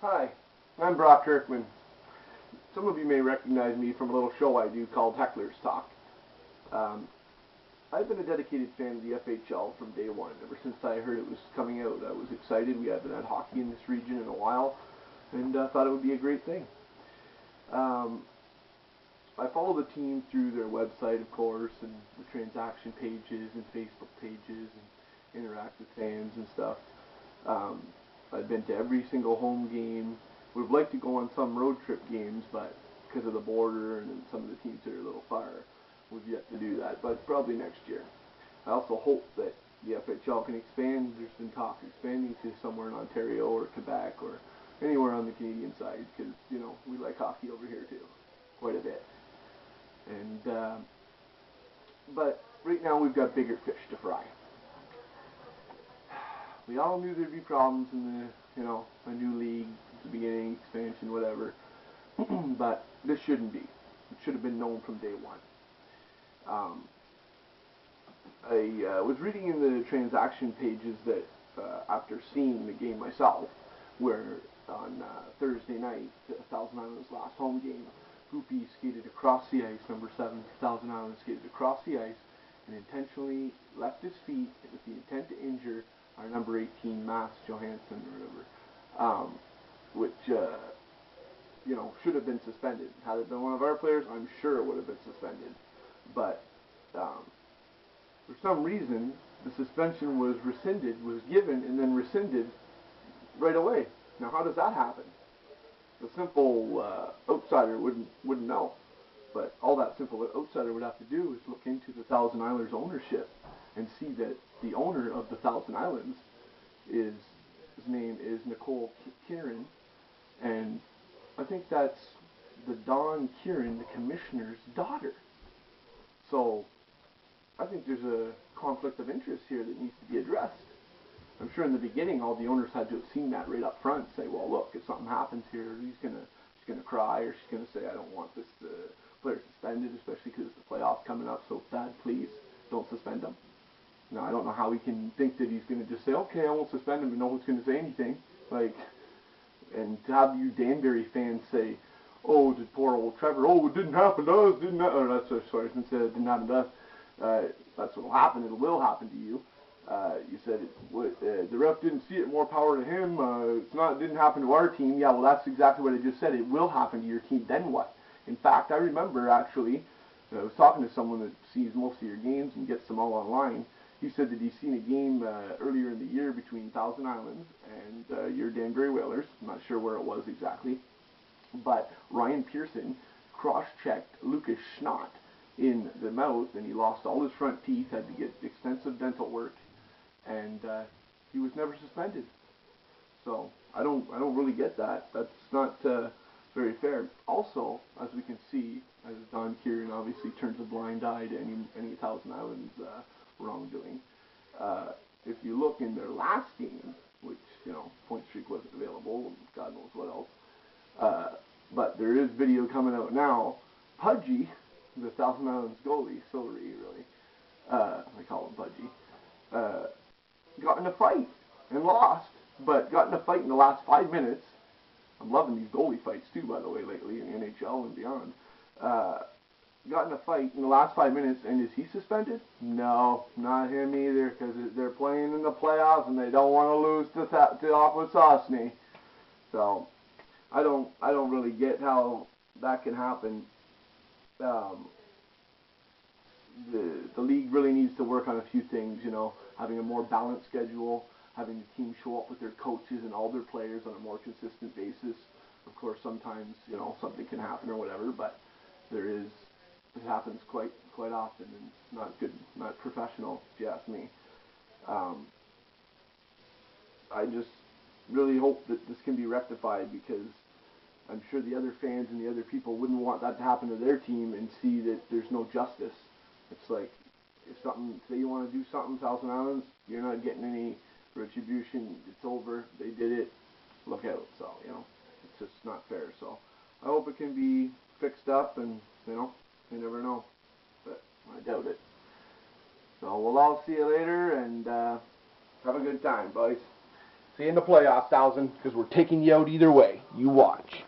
Hi, I'm Brock Kirkman. Some of you may recognize me from a little show I do called Heckler's Talk. I've been a dedicated fan of the FHL from day one. Ever since I heard it was coming out, I was excited. We haven't had hockey in this region in a while, and thought it would be a great thing. I follow the team through their website, of course, and the transaction pages and Facebook pages, and interact with fans and stuff. I've been to every single home game. Would have liked to go on some road trip games, but because of the border and some of the teams that are a little far, we've yet to do that, but probably next year. I also hope that the FHL can expand. There's been talk of expanding to somewhere in Ontario or Quebec or anywhere on the Canadian side, because, you know, we like hockey over here too, quite a bit. And but right now we've got bigger fish to fry. We all knew there'd be problems in a new league at the beginning, expansion, whatever. But this shouldn't be. It should have been known from day one. I was reading in the transaction pages that after seeing the game myself, where on Thursday night, Thousand Island's last home game, Goupil skated across the ice, number 7, Thousand Island skated across the ice and intentionally left his feet with the intent to injure our number 18, Math Johansson or whatever, which should have been suspended. Had it been one of our players, I'm sure it would have been suspended. But for some reason, the suspension was given and then rescinded right away. Now, how does that happen? The simple outsider wouldn't know. But all that simple outsider would have to do is look into the Thousand Islanders ownership and see that the owner of the Thousand Islands his name is Nicole Kieran, and I think that's the Dawn Kieran, the commissioner's daughter. So I think there's a conflict of interest here that needs to be addressed. I'm sure in the beginning all the owners had to have seen that right up front and say, well, look, if something happens here, she's gonna cry, or she's gonna say, I don't want this player suspended, especially because the playoffs coming up, so Dad, please don't suspend him. Now, I don't know how he can think that he's going to just say, okay, I won't suspend him, and no one's going to say anything. And to have you Danbury fans say, oh, did poor old Trevor, oh, it didn't happen to us, didn't it? Or that's sorry, since it didn't happen to us. That's what will happen. It will happen to you. You said the ref didn't see it. More power to him. It didn't happen to our team. Yeah, well, that's exactly what I just said. It will happen to your team. Then what? In fact, I remember actually, I was talking to someone that sees most of your games and gets them all online. He said that he's seen a game earlier in the year between Thousand Islands and your Danbury Whalers. I'm not sure where it was exactly. But Ryan Pearson cross-checked Lucas Schnott in the mouth, and he lost all his front teeth, had to get extensive dental work, and he was never suspended. So I don't really get that. That's not very fair. Also, as we can see, as Don Kieran obviously turns a blind eye to any Thousand Islands wrongdoing. If you look in their last game, which, Point Streak wasn't available, and God knows what else, but there is video coming out now. Pudgy, the Thousand Islands goalie, Silvery really, I call him Pudgy, got in a fight and lost, but got in a fight in the last 5 minutes. I'm loving these goalie fights too, by the way, lately in the NHL and beyond. Got in a fight in the last 5 minutes, and is he suspended? No, not him either, because they're playing in the playoffs and they don't want to lose to Aqua Sosny. So I don't really get how that can happen. The league really needs to work on a few things, having a more balanced schedule, having the team show up with their coaches and all their players on a more consistent basis. Of course, sometimes something can happen or whatever, but it happens quite often, and it's not good, not professional, if you ask me. I just really hope that this can be rectified, because I'm sure the other fans and the other people wouldn't want that to happen to their team and see that there's no justice. It's like, if say you want to do something, Thousand Islands, you're not getting any retribution. It's over. They did it. Look out. So, it's just not fair. So I hope it can be fixed up, and, you never know, but I doubt it. So we'll all see you later, and have a good time, boys. See you in the playoffs, Thousand, because we're taking you out either way. You watch.